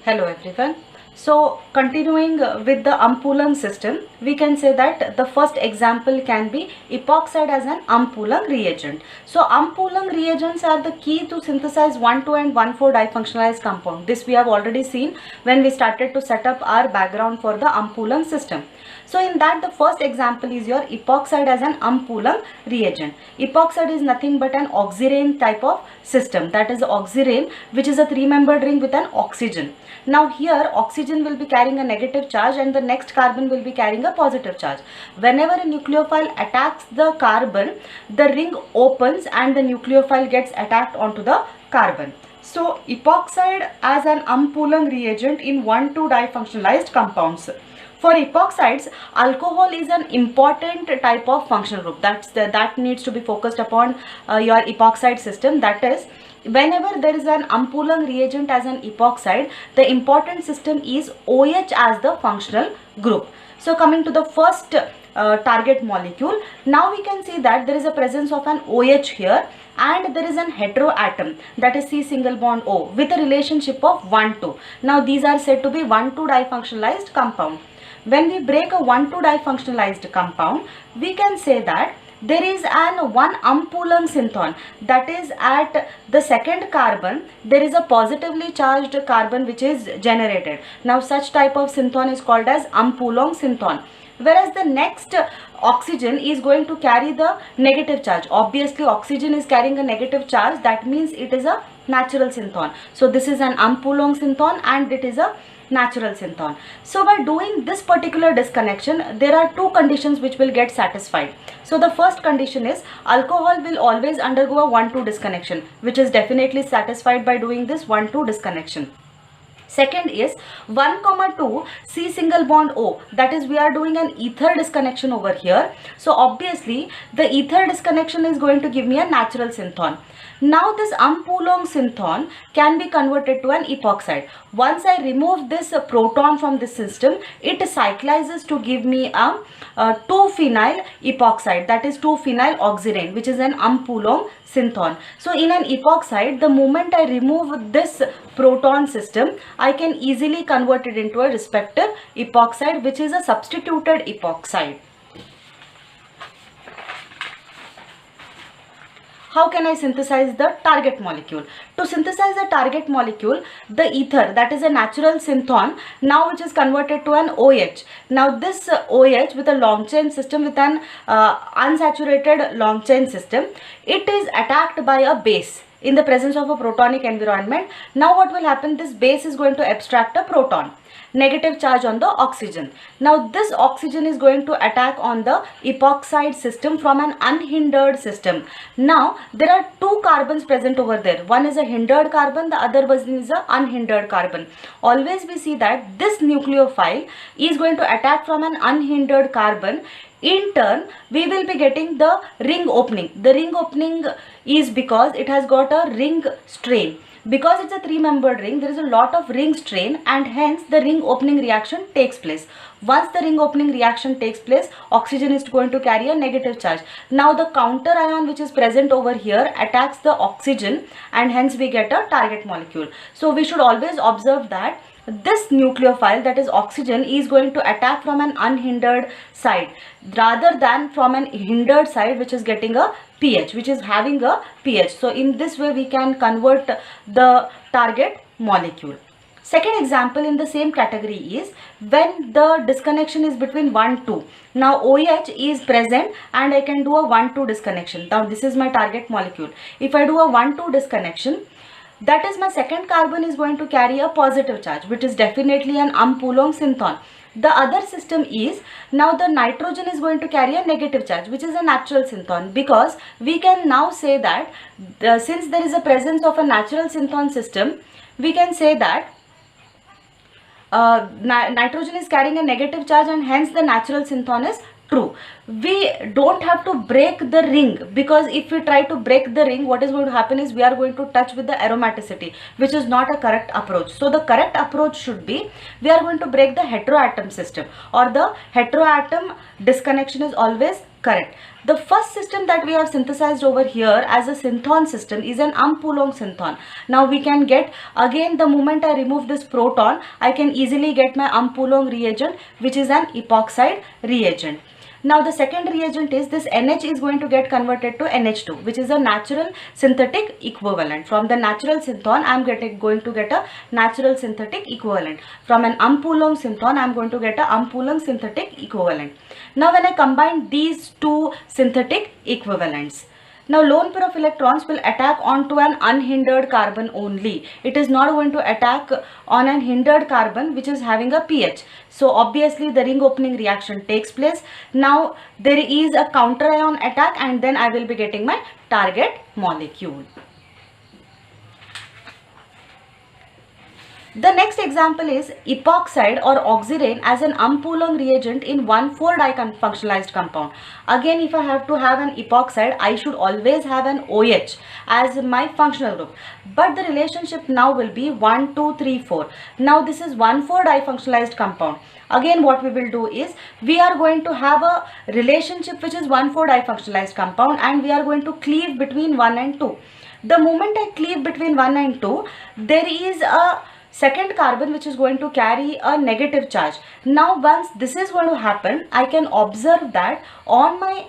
Hello everyone. So continuing with the Ampoulang system, we can say that the first example can be epoxide as an Ampoulang reagent. So Ampoulang reagents are the key to synthesize 1,2 and 1,4 difunctionalized compound. This we have already seen when we started to set up our background for the Ampoulang system. So in that, the first example is your epoxide as an Ampoulang reagent. Epoxide is nothing but an oxirane type of system. That is oxirane, which is a three-membered ring with an oxygen. Now here oxygen will be carrying a negative charge and the next carbon will be carrying a positive charge. Whenever a nucleophile attacks the carbon, the ring opens and the nucleophile gets attacked onto the carbon. So epoxide as an Ampoulang reagent in 1,2 difunctionalized compounds. For epoxides, alcohol is an important type of functional group. That needs to be focused upon your epoxide system. That is, whenever there is an Ampoulang reagent as an epoxide, the important system is OH as the functional group. So coming to the first target molecule, now we can see that there is a presence of an OH here and there is an heteroatom, that is C single bond O, with a relationship of 1,2. Now these are said to be 1,2 difunctionalized compound. When we break a 1,2 difunctionalized compound, we can say that there is an one Ampoulang synthon, that is at the second carbon there is a positively charged carbon which is generated. Now such type of synthon is called as Ampoulang synthon. Whereas the next oxygen is going to carry the negative charge. Obviously oxygen is carrying a negative charge, that means it is a natural synthon. So this is an Ampoulang synthon and it is a natural synthon. So by doing this particular disconnection, there are two conditions which will get satisfied. So the first condition is alcohol will always undergo a 1,2 disconnection, which is definitely satisfied by doing this 1,2 disconnection. Second is 1,2 C single bond O, that is we are doing an ether disconnection over here. So obviously the ether disconnection is going to give me a natural synthon. Now this Ampoulang synthon can be converted to an epoxide. Once I remove this proton from the system, it cyclizes to give me a 2-phenyl epoxide, that is 2-phenyl oxirane, which is an Ampoulang synthon. So in an epoxide, the moment I remove this proton system, I can easily convert it into a respective epoxide, which is a substituted epoxide. How can I synthesize the target molecule? To synthesize the target molecule, the ether, that is a natural synthon, now which is converted to an OH. Now this OH with a long chain system, with an unsaturated long chain system, it is attacked by a base in the presence of a protonic environment. Now what will happen? This base is going to abstract a proton, negative charge on the oxygen. Now this oxygen is going to attack on the epoxide system from an unhindered system. Now there are two carbons present over there. One is a hindered carbon, the other one is a unhindered carbon. Always we see that this nucleophile is going to attack from an unhindered carbon. In turn, we will be getting the ring opening. The ring opening is because it has got a ring strain. Because it's a three-membered ring, there is a lot of ring strain and hence the ring opening reaction takes place. Once the ring opening reaction takes place, oxygen is going to carry a negative charge. Now the counter ion which is present over here attacks the oxygen and hence we get a target molecule. So we should always observe that this nucleophile, that is oxygen, is going to attack from an unhindered side rather than from an hindered side which is getting a pH, which is having a pH. So in this way we can convert the target molecule. Second example in the same category is when the disconnection is between 1,2. Now OH is present and I can do a 1,2 disconnection. Now this is my target molecule. If I do a 1,2 disconnection, that is my second carbon is going to carry a positive charge, which is definitely an Ampoulang synthon. The other system is, now the nitrogen is going to carry a negative charge, which is a natural synthon, because we can now say that since there is a presence of a natural synthon system, we can say that nitrogen is carrying a negative charge and hence the natural synthon is true. we don't have to break the ring, because if we try to break the ring, what is going to happen is we are going to touch with the aromaticity, which is not a correct approach. So the correct approach should be, we are going to break the heteroatom system, or the heteroatom disconnection is always correct. The first system that we have synthesized over here as a synthon system is an Ampulong synthon. Now we can get, again, the moment I remove this proton, I can easily get my Ampulong reagent, which is an epoxide reagent. Now the second reagent is this NH is going to get converted to NH2, which is a natural synthetic equivalent. From the natural synthon, I am going to get a natural synthetic equivalent. From an Ampulong synthon, I am going to get a Ampulong synthetic equivalent. Now when I combine these two synthetic equivalents, now lone pair of electrons will attack onto an unhindered carbon only. It is not going to attack on an hindered carbon which is having a pH. So obviously the ring opening reaction takes place. Now there is a counter ion attack, and then I will be getting my target molecule. The next example is epoxide or oxirane as an Ampulong reagent in 1,4-difunctionalized compound. Again, if I have to have an epoxide, I should always have an OH as my functional group. But the relationship now will be 1, 2, 3, 4. Now this is 1,4-difunctionalized compound. Again, what we will do is, we are going to have a relationship which is 1,4-difunctionalized compound, and we are going to cleave between 1 and 2. The moment I cleave between 1 and 2, there is a second carbon which is going to carry a negative charge. Now once this is going to happen, I can observe that on my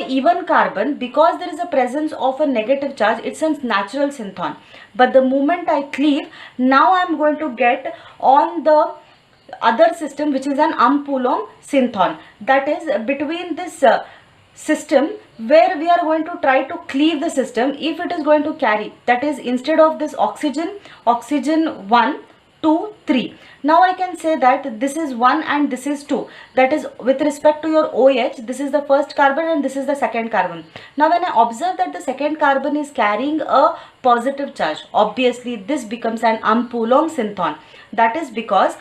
even carbon, because there is a presence of a negative charge, it's a natural synthon. But the moment I cleave, now I am going to get on the other system which is an Ampulong synthon. That is between this system where we are going to try to cleave the system, if it is going to carry, that is, instead of this oxygen 1, 2, 3. Now I can say that this is 1 and this is 2. That is, with respect to your OH, this is the first carbon and this is the second carbon. Now when I observe that the second carbon is carrying a positive charge, obviously this becomes an Ampulong synthon. That is because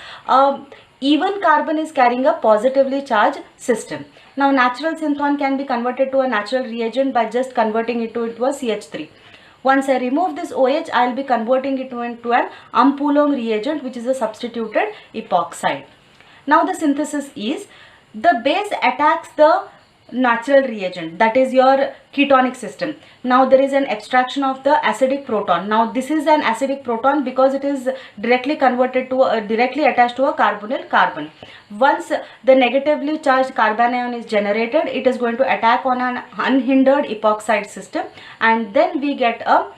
even carbon is carrying a positively charged system. Now natural synthon can be converted to a natural reagent by just converting it into a CH3. Once I remove this OH, I will be converting it into an Ampulong reagent, which is a substituted epoxide. Now the synthesis is, the base attacks the natural reagent, that is your ketonic system. Now there is an abstraction of the acidic proton. Now this is an acidic proton because it is directly converted to directly attached to a carbonyl carbon. Once the negatively charged carbanion is generated, it is going to attack on an unhindered epoxide system, and then we get a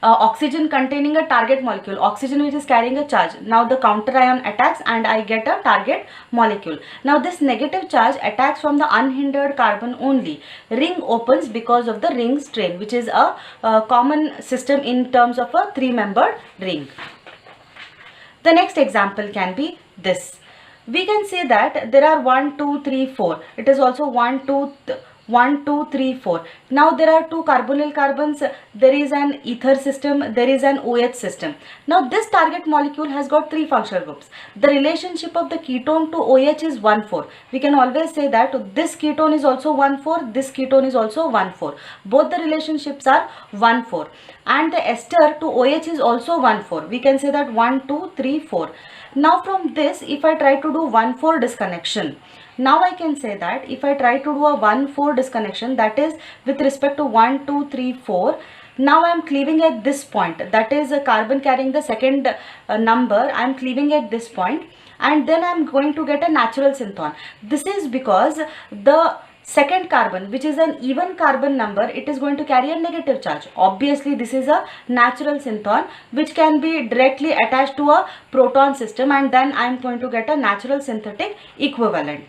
oxygen containing a target molecule, oxygen which is carrying a charge. Now the counter ion attacks and I get a target molecule. Now this negative charge attacks from the unhindered carbon only. Ring opens because of the ring strain, which is a common system in terms of a 3-membered ring. The next example can be this. We can say that there are 1, 2, 3, 4. It is also 1, 2, 3, 4. Now there are two carbonyl carbons, there is an ether system, there is an OH system. Now this target molecule has got 3 functional groups. The relationship of the ketone to OH is 1,4. We can always say that this ketone is also 1,4, this ketone is also 1,4. Both the relationships are 1,4. And the ester to OH is also 1,4. We can say that 1, 2, 3, 4. Now from this, if I try to do 1,4 disconnection, now I can say that if I try to do a 1,4 disconnection, that is with respect to 1, 2, 3, 4, now I am cleaving at this point, that is a carbon carrying the second number, I am cleaving at this point, and then I am going to get a natural synthon. This is because the second carbon, which is an even carbon number, it is going to carry a negative charge. Obviously this is a natural synthon which can be directly attached to a proton system, and then I am going to get a natural synthetic equivalent.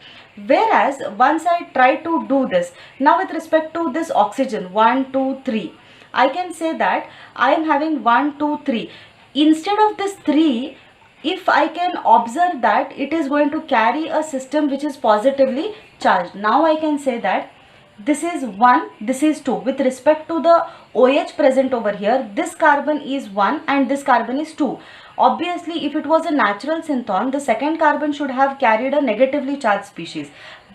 Whereas once I try to do this, now with respect to this oxygen 1, 2, 3, I can say that I am having 1, 2, 3. Instead of this 3, if I can observe that it is going to carry a system which is positively charged. Now I can say that this is 1, this is 2. With respect to the OH present over here, this carbon is 1 and this carbon is 2. Obviously, if it was a natural synthon, the second carbon should have carried a negatively charged species.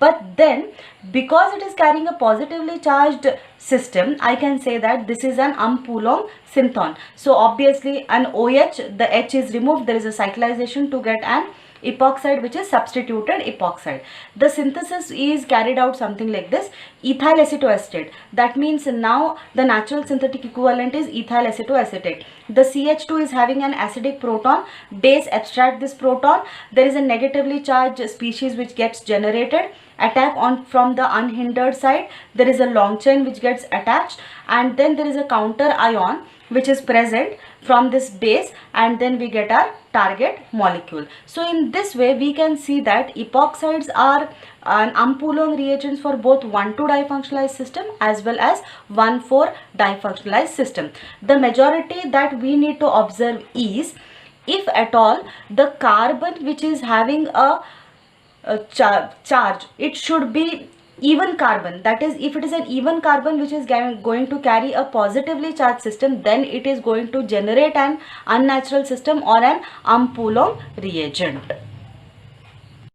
But then because it is carrying a positively charged system, I can say that this is an Ampoulong synthon. So obviously an OH, the H is removed, there is a cyclization to get an epoxide which is substituted epoxide. The synthesis is carried out something like this: ethyl acetoacetate. That means now the natural synthetic equivalent is ethyl acetoacetate. The CH2 is having an acidic proton, base abstract this proton, there is a negatively charged species which gets generated, attack on from the unhindered side, there is a long chain which gets attached, and then there is a counter ion which is present from this base, and then we get our target molecule. So in this way we can see that epoxides are an Ampoulong reagents for both 1,2 difunctionalized system as well as 1,4 difunctionalized system. The majority that we need to observe is, if at all the carbon which is having a charge, it should be even carbon. That is, if it is an even carbon which is going to carry a positively charged system, then it is going to generate an unnatural system or an Ampoulong reagent.